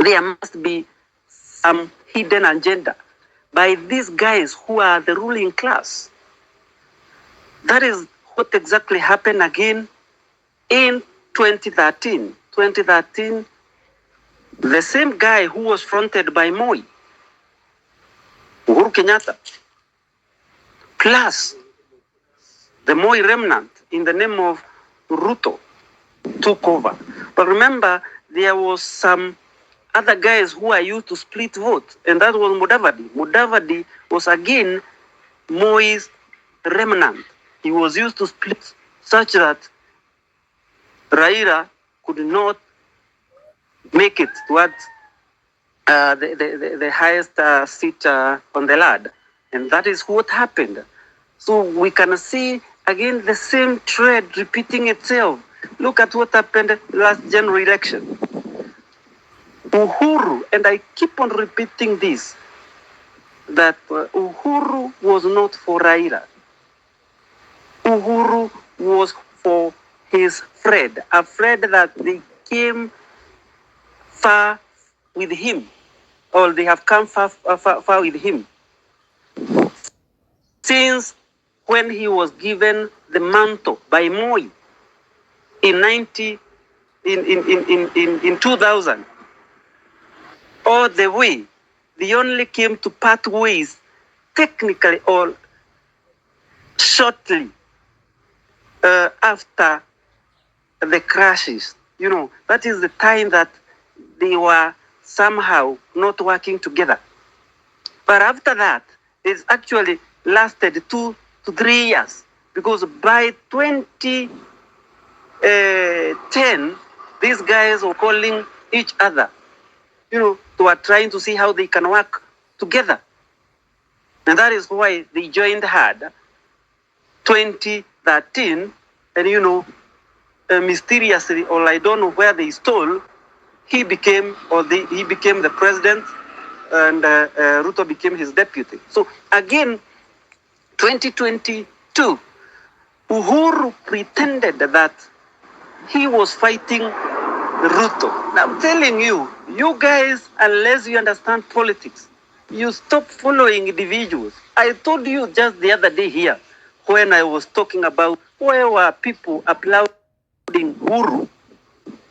there must be some hidden agenda by these guys who are the ruling class. That is what exactly happened again in 2013. 2013, the same guy who was fronted by Moi, Uhuru Kenyatta, plus the Moi remnant in the name of Ruto took over. But remember, there was some other guys who are used to split votes, and that was Mudavadi. Mudavadi was again Moi's remnant. He was used to split such that Raila could not make it towards the highest seat on the ladder. And that is what happened. So we can see again the same thread repeating itself. Look at what happened last general election. Uhuru, and I keep on repeating this, that Uhuru was not for Raila. Uhuru was for his friend, a friend that they came far with him, or they have come far with him. Since when he was given the mantle by Moi in 2000, all the way, they only came to part ways, technically or shortly after the crashes. You know, that is the time that they were somehow not working together. But after that, it's actually lasted 2 to 3 years, because by 2010, these guys were calling each other. You know, they were trying to see how they can work together. And that is why they joined hard 2013, and you know, mysteriously, or I don't know where they stole, he became the president, and Ruto became his deputy. So again, 2022, Uhuru pretended that he was fighting Ruto. Now I'm telling you, you guys, unless you understand politics, you stop following individuals. I told you just the other day here, when I was talking about where were people applauding Uhuru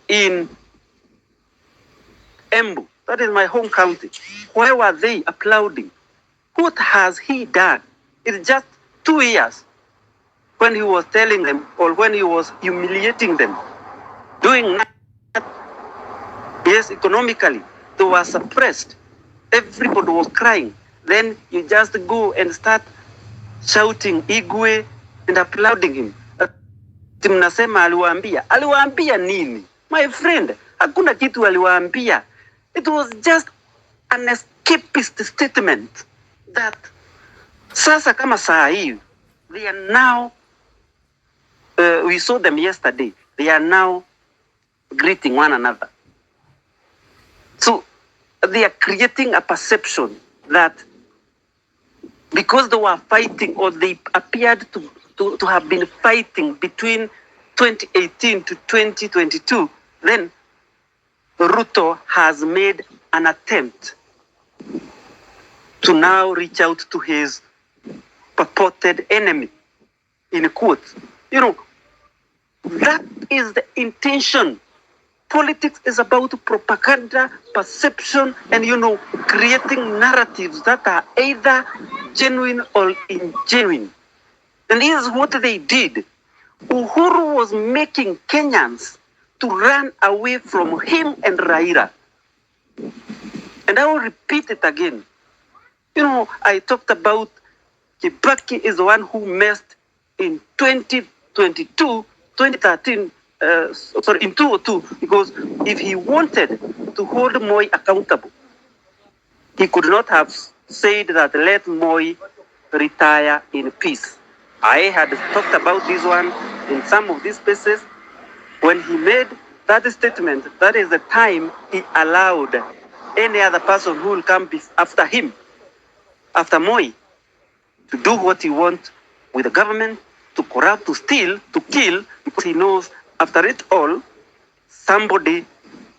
in Embu. That is my home county. Why were they applauding? What has he done? It's just 2 years when he was telling them, or when he was humiliating them, doing nothing. Yes, economically, they were suppressed. Everybody was crying. Then you just go and start shouting Igwe and applauding him. Mnasema aliwaambia. Aliwaambia nini? My friend, hakuna kitu aliwaambia. It was just an escapist statement that sasa kama saa hii, they are now, we saw them yesterday, they are now greeting one another. So they are creating a perception that because they were fighting, or they appeared to have been fighting between 2018 to 2022, then Ruto has made an attempt to now reach out to his purported enemy, in quotes. You know, that is the intention. Politics is about propaganda, perception, and, you know, creating narratives that are either genuine or ingenuine. And this is what they did. Uhuru was making Kenyans to run away from him and Raila. And I will repeat it again. You know, I talked about Kibaki is the one who messed in 2022, 2013, in 2002, because if he wanted to hold Moi accountable, he could not have said that let Moi retire in peace. I had talked about this one in some of these spaces. When he made that statement, that is the time he allowed any other person who will come after him, after Moi, to do what he wants with the government, to corrupt, to steal, to kill, because he knows after it all, somebody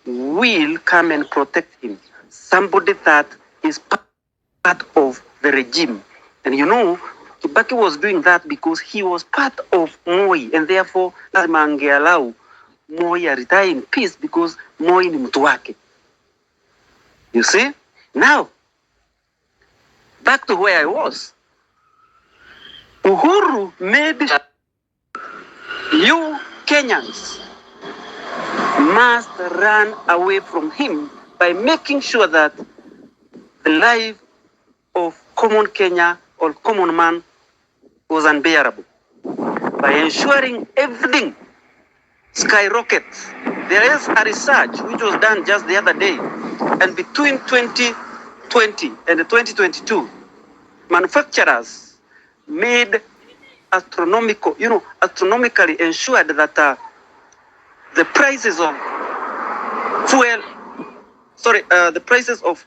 will come and protect him. Somebody that is part of the regime. And you know, Kibaki was doing that because he was part of Moi, and therefore lazima angealau Moi retire in peace because Moi ni mtu wake. You see? Now, back to where I was. Uhuru made you Kenyans must run away from him by making sure that the life of common Kenya or common man was unbearable. By ensuring everything skyrockets. There is a research which was done just the other day, and between 2020 and 2022, manufacturers made astronomically ensured that the prices of the prices of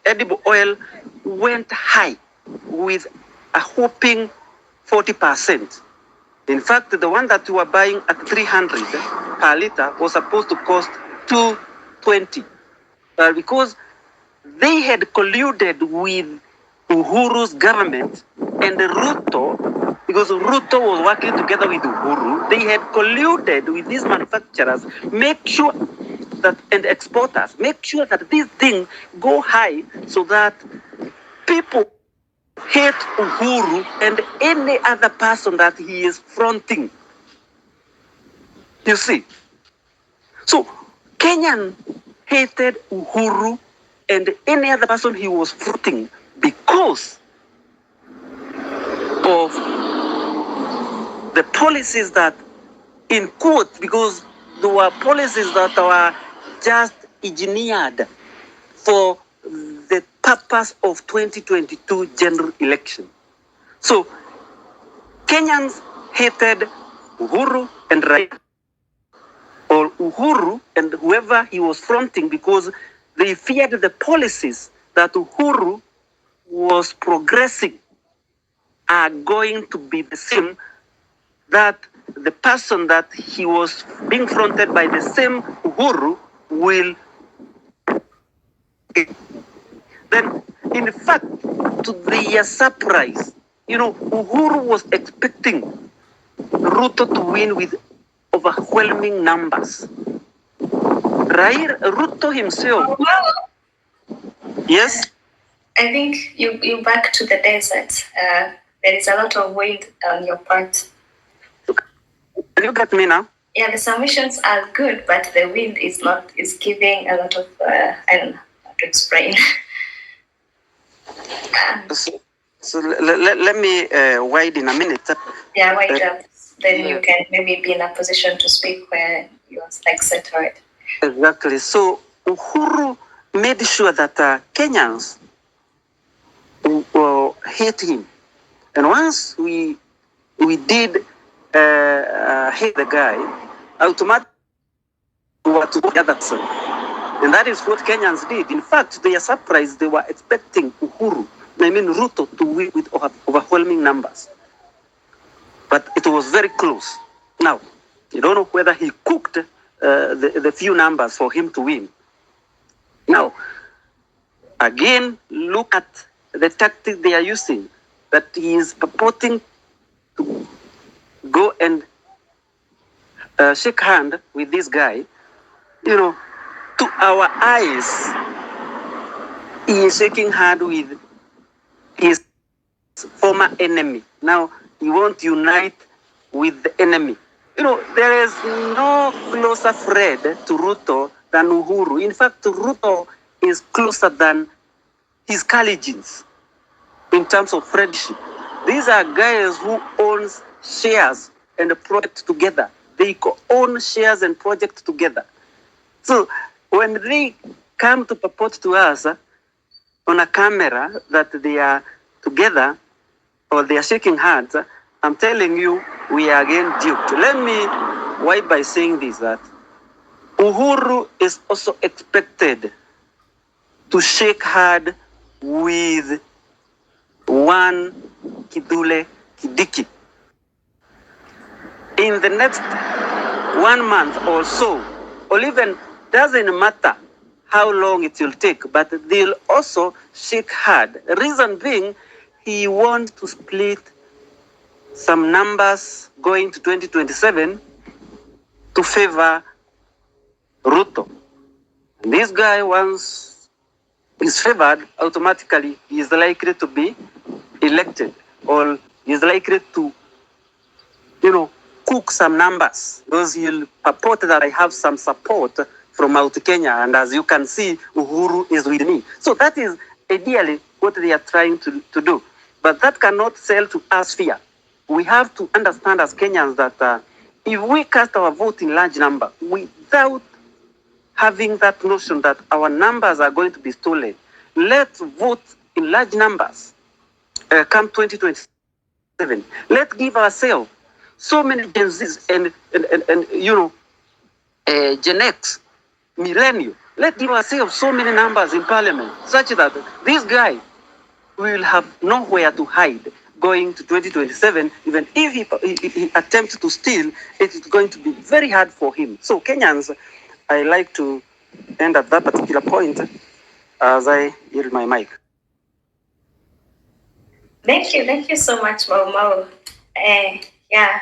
edible oil went high with a whopping 40%. In fact, the one that we were buying at 300 per liter was supposed to cost 220, because they had colluded with Uhuru's government and Ruto, because Ruto was working together with Uhuru. They had colluded with these manufacturers, make sure that, and exporters, make sure that these things go high so that people hate Uhuru and any other person that he is fronting. You see? So Kenyan hated Uhuru and any other person he was fronting because of the policies that, in quotes, because there were policies that were just engineered for the purpose of 2022 general election. So Kenyans hated Uhuru and Raila, or Uhuru and whoever he was fronting, because they feared the policies that Uhuru was progressing are going to be the same, that the person that he was being fronted by the same Uhuru will. Then, in fact, to their surprise, Uhuru was expecting Ruto to win with overwhelming numbers. Ruto himself. Yes? I think you back to the desert. There is a lot of wind on your part. Can you get me now? Yeah, the submissions are good, but the wind is giving a lot of, I don't know how to explain. So let me widen a minute. Yeah, wide up. Then you can maybe be in a position to speak where you're like centered. Exactly. So Uhuru made sure that Kenyans hate him. And once we did hate the guy, automatically we were to the other side. And that is what Kenyans did. In fact, they are surprised. They were expecting Ruto to win with overwhelming numbers. But it was very close. Now, you don't know whether he cooked the few numbers for him to win. Now, again, look at the tactic they are using, that he is purporting to go and shake hand with this guy. To our eyes, he is shaking hand with his former enemy. Now, he won't unite with the enemy. There is no closer friend to Ruto than Uhuru. In fact, Ruto is closer than his colleagues in terms of friendship. These are guys who own shares and project together. They own shares and project together. So when they come to purport to us on a camera that they are together or they are shaking hands, I'm telling you, we are again duped. Let me wipe by saying this, that Uhuru is also expected to shake hand with one Kidule Kidiki. In the next 1 month or so, or even Doesn't matter how long it will take, but they'll also shake hard. Reason being, he wants to split some numbers going to 2027 to favor Ruto. And this guy, once is favored, automatically he is likely to be elected, or is likely to, cook some numbers, because he'll purport that I have some support from Mount Kenya, and as you can see, Uhuru is with me. So that is ideally what they are trying to do. But that cannot sell to us fear. We have to understand as Kenyans that if we cast our vote in large number without having that notion that our numbers are going to be stolen, let's vote in large numbers come 2027. Let's give ourselves so many Gen Zs and Gen X, millennium. Let's give ourselves so many numbers in parliament such that this guy will have nowhere to hide going to 2027. Even if he attempts to steal, it is going to be very hard for him. So Kenyans, I like to end at that particular point as I yield my mic. Thank you so much, Mau. Yeah,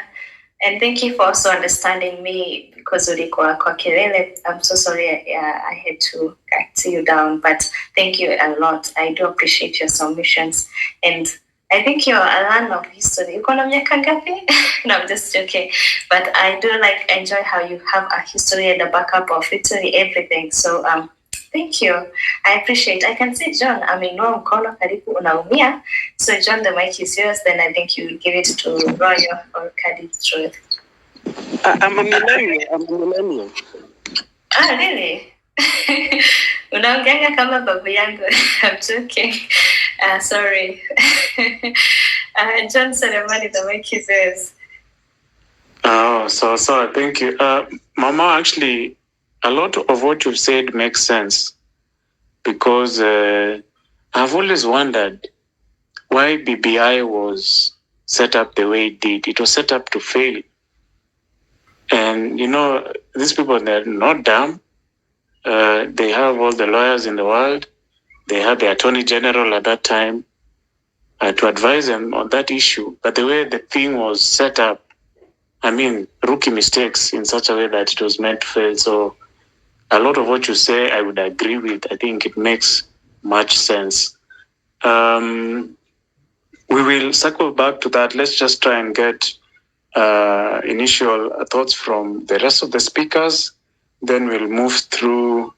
and thank you for also understanding me because ulikuwa kwa kelele. I'm so sorry I had to cut you down, but thank you a lot. I do appreciate your submissions, and I think you're a learner of history. Uko na miaka ngapi? No, I'm just joking. But I do enjoy how you have a history and a backup of literally everything. So thank you. I appreciate. I can see John. Ameinua mkono karibu unaumia. So John, the mic is yours. Then I think you give it to Royal or Kadi through it. I'm a millennial. Ah, really? Unaongeanga kama babu yangu. I'm joking. Sorry. John Ceremony, the mic is yours. Oh, so thank you. Mama, actually, a lot of what you've said makes sense because I've always wondered why BBI was set up the way it did. It was set up to fail. And, these people, they're not dumb. They have all the lawyers in the world. They had the Attorney General at that time to advise them on that issue. But the way the thing was set up, rookie mistakes in such a way that it was meant to fail. So a lot of what you say, I would agree with. I think it makes much sense. We will circle back to that. Let's just try and get initial thoughts from the rest of the speakers. Then we'll move through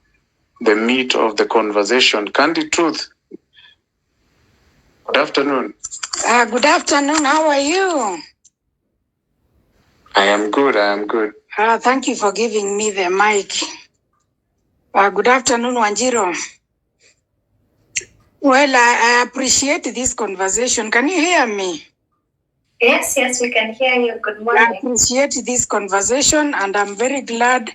the meat of the conversation. Candid Truth. Good afternoon. Good afternoon. How are you? I am good. Thank you for giving me the mic. Good afternoon, Wanjiro. Well, I appreciate this conversation. Can you hear me? Yes, we can hear you. Good morning. I appreciate this conversation, and I'm very glad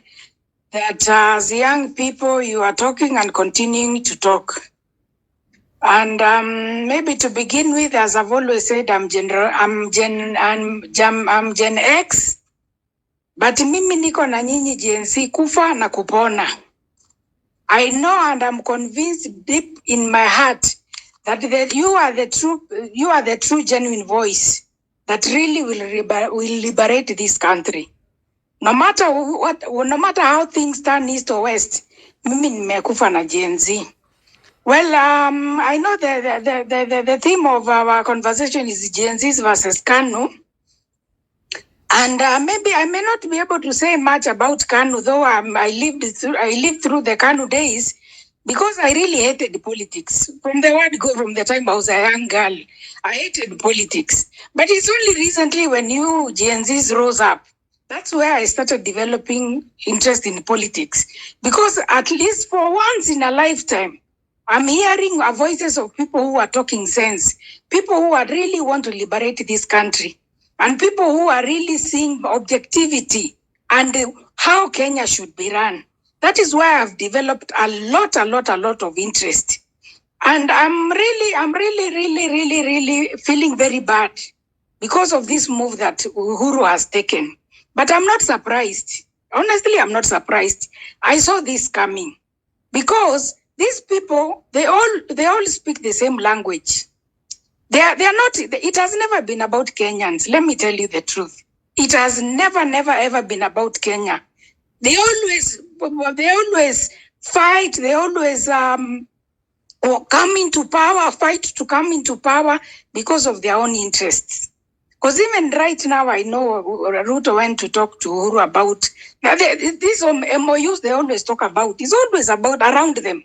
that as young people, you are talking and continuing to talk. And maybe to begin with, as I've always said, I'm Gen X, but mimi niko na nyinyi Gen Z kufa na kupona. I know and I'm convinced deep in my heart that you are the true genuine voice that really will liberate this country. No matter how things turn east or west, mimi nimekufa na Gen Z. Well, I know the theme of our conversation is Gen Z versus KANU. And maybe I may not be able to say much about KANU, though I lived through the KANU days, because I really hated politics. From the word go, from the time I was a young girl, I hated politics. But it's only recently when you Gen Zs rose up, that's where I started developing interest in politics. Because at least for once in a lifetime, I'm hearing voices of people who are talking sense, people who are really want to liberate this country, and people who are really seeing objectivity and how Kenya should be run. That is why I've developed a lot of interest. And I'm really feeling very bad because of this move that Uhuru has taken. But I'm not surprised. Honestly, I'm not surprised. I saw this coming because these people, they all speak the same language. They are not, it has never been about Kenyans. Let me tell you the truth. It has never, ever been about Kenya. They always fight. They always come into power, fight to come into power because of their own interests. Because even right now, I know Ruto went to talk to Uhuru about these MOUs they always talk about. It's always about around them.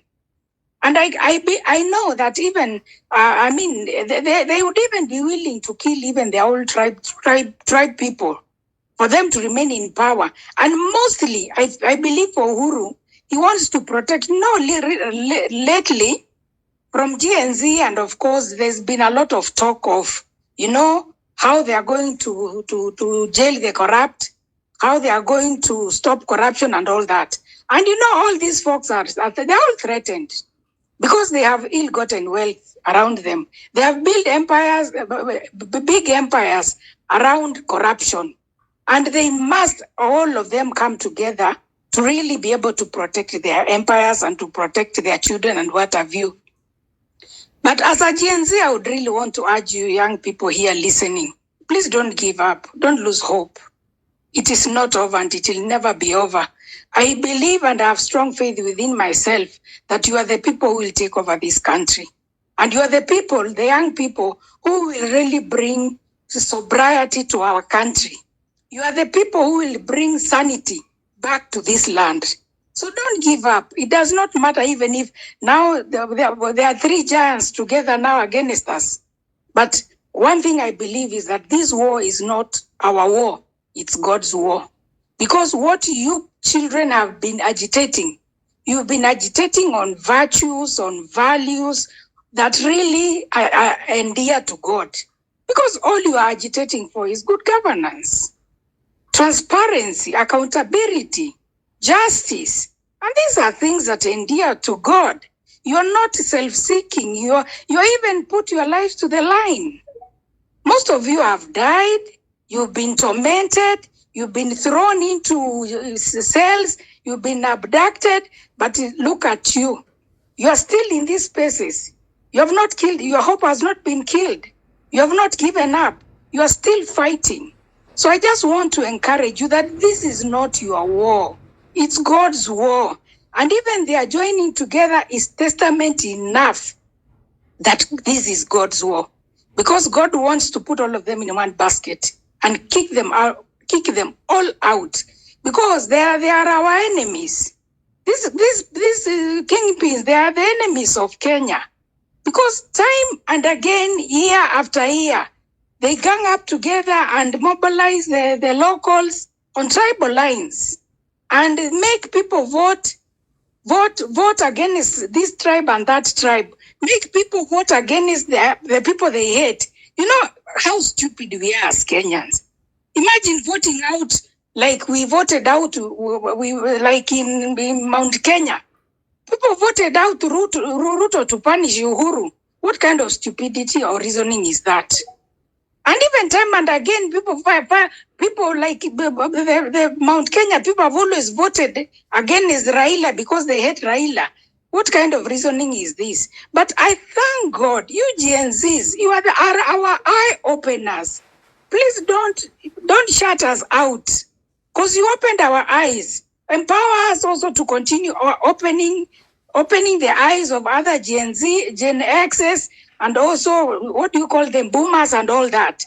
And I know that even, I mean, they would even be willing to kill even their own tribe people for them to remain in power. And mostly, I believe for Uhuru, he wants to protect, lately, from GNZ, and of course, there's been a lot of talk of, how they are going to jail the corrupt, how they are going to stop corruption and all that. And all these folks they're all threatened because they have ill-gotten wealth around them. They have built empires, big empires around corruption. And they must, all of them, come together to really be able to protect their empires and to protect their children and what have you. But as a Gen Z, I would really want to urge you young people here listening, please don't give up. Don't lose hope. It is not over and it will never be over. I believe and I have strong faith within myself that you are the people who will take over this country. And you are the people, the young people, who will really bring sobriety to our country. You are the people who will bring sanity back to this land. So don't give up. It does not matter even if now there are three giants together now against us. But one thing I believe is that this war is not our war. It's God's war. Because what you children have been agitating, you've been agitating on virtues, on values that really are endear to God. Because all you are agitating for is good governance, transparency, accountability, justice. And these are things that endear to God. You're not self-seeking. You even put your life to the line. Most of you have died. You've been tormented. You've been thrown into cells. You've been abducted. But look at you. You are still in these spaces. You have not killed. Your hope has not been killed. You have not given up. You are still fighting. So I just want to encourage you that this is not your war. It's God's war. And even their joining together is testament enough that this is God's war. Because God wants to put all of them in one basket and kick them all out. Because they are our enemies. These kingpins, they are the enemies of Kenya. Because time and again, year after year, they gang up together and mobilize the locals on tribal lines and make people vote against this tribe and that tribe. Make people vote against the people they hate. You know how stupid we are as Kenyans. Imagine voting out like we voted out, like in Mount Kenya. People voted out Ruto to punish Uhuru. What kind of stupidity or reasoning is that? And even time and again, people like the Mount Kenya, people have always voted against Raila because they hate Raila. What kind of reasoning is this? But I thank God, you Gen Zs, you are our eye openers. Please don't shut us out, because you opened our eyes. Empower us also to continue opening the eyes of other Gen Z, Gen Xs, and also, what do you call them, boomers and all that.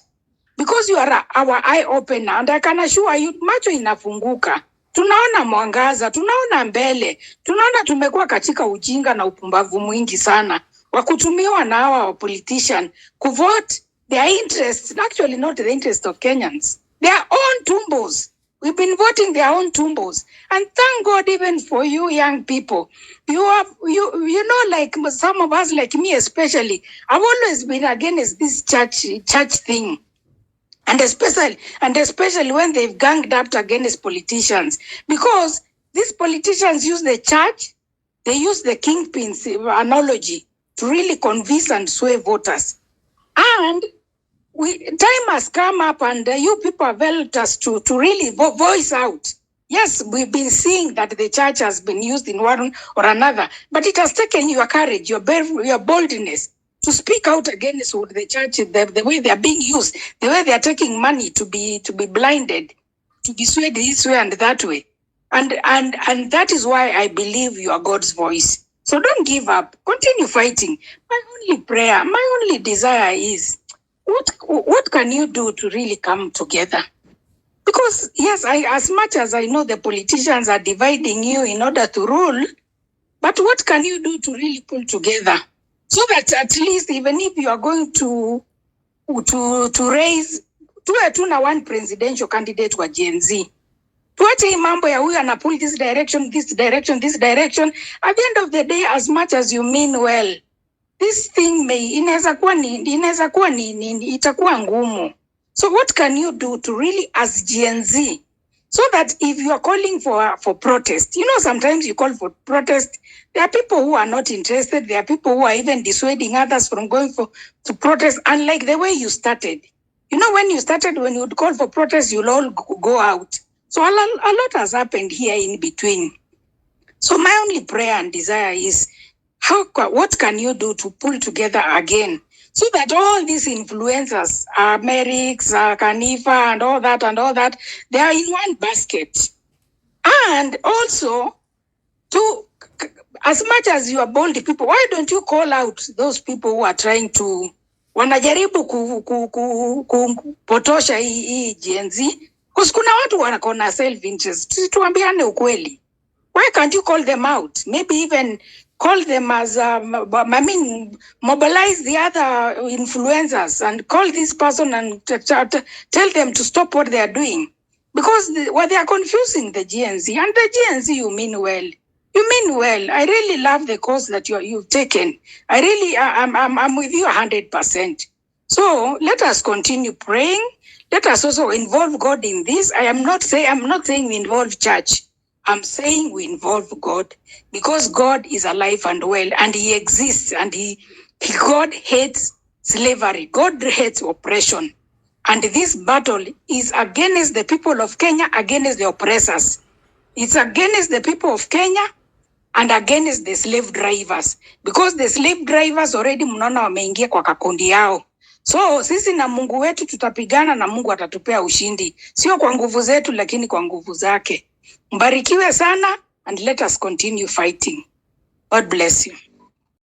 Because you are our eye opener, and I can assure you, macho inafunguka. Tunaona mwangaza, tunaona mbele, tunaona tumekuwa katika ujinga na upumbavu mwingi sana, wa kutumiwa na hawa politician kuvote their interests, actually not the interest of Kenyans, their own tumbos. We've been voting their own tumbos. And thank God even for you young people. You know, like some of us, like me especially, I've always been against this church thing. And especially when they've ganged up against politicians. Because these politicians use the church, they use the kingpins analogy to really convince and sway voters. And time has come up, and you people have helped us to really voice out. Yes, we've been seeing that the church has been used in one or another, but it has taken your courage, your boldness to speak out against what the church, the way they are being used, the way they are taking money to be blinded, to be swayed this way and that way. And that is why I believe you are God's voice. So don't give up. Continue fighting. My only prayer, my only desire is, what can you do to really come together? Because yes, as much as I know the politicians are dividing you in order to rule, but what can you do to really pull together? So that at least even if you are going to raise, tuwe na one presidential candidate wa Gen Z. Tuache hii mambo ya huyu ana pull this direction, this direction, this direction. At the end of the day, as much as you mean well, this thing inaweza kuwa itakuwa ngumu. So what can you do to really, as Gen Z, so that if you are calling for protest, sometimes you call for protest, there are people who are not interested, there are people who are even dissuading others from going to protest, unlike the way you started. When you started, when you would call for protest, you'll all go out. So a lot has happened here in between. So my only prayer and desire is, what can you do to pull together again, so that all these influencers, Merix, Kanifa, and all that, they are in one basket. And also, as much as you are bold people, why don't you call out those people who are trying to, wanajaribu kupotosha hii Gen Z? Because kuna watu wanakona self-interest. Tuambiane ukweli. Why can't you call them out? Maybe even call them as, mobilize the other influencers and call this person and tell them to stop what they are doing. Because they are confusing the Gen Z. And the Gen Z, you mean well. You mean well. I really love the course that you've taken. I'm with you 100%. So let us continue praying. Let us also involve God in this. I'm not saying we involve church. I'm saying we involve God, because God is alive and well, and He exists, and God hates slavery. God hates oppression. And this battle is against the people of Kenya, against the oppressors. It's against the people of Kenya and against the slave drivers, because the slave drivers already mnaona wameingia kwa kakundi yao. So sisi na Mungu wetu tutapigana, na Mungu atatupea ushindi, sio kwa nguvu zetu, lakini kwa nguvu zake. Mbarikiwe sana, and let us continue fighting. God bless you.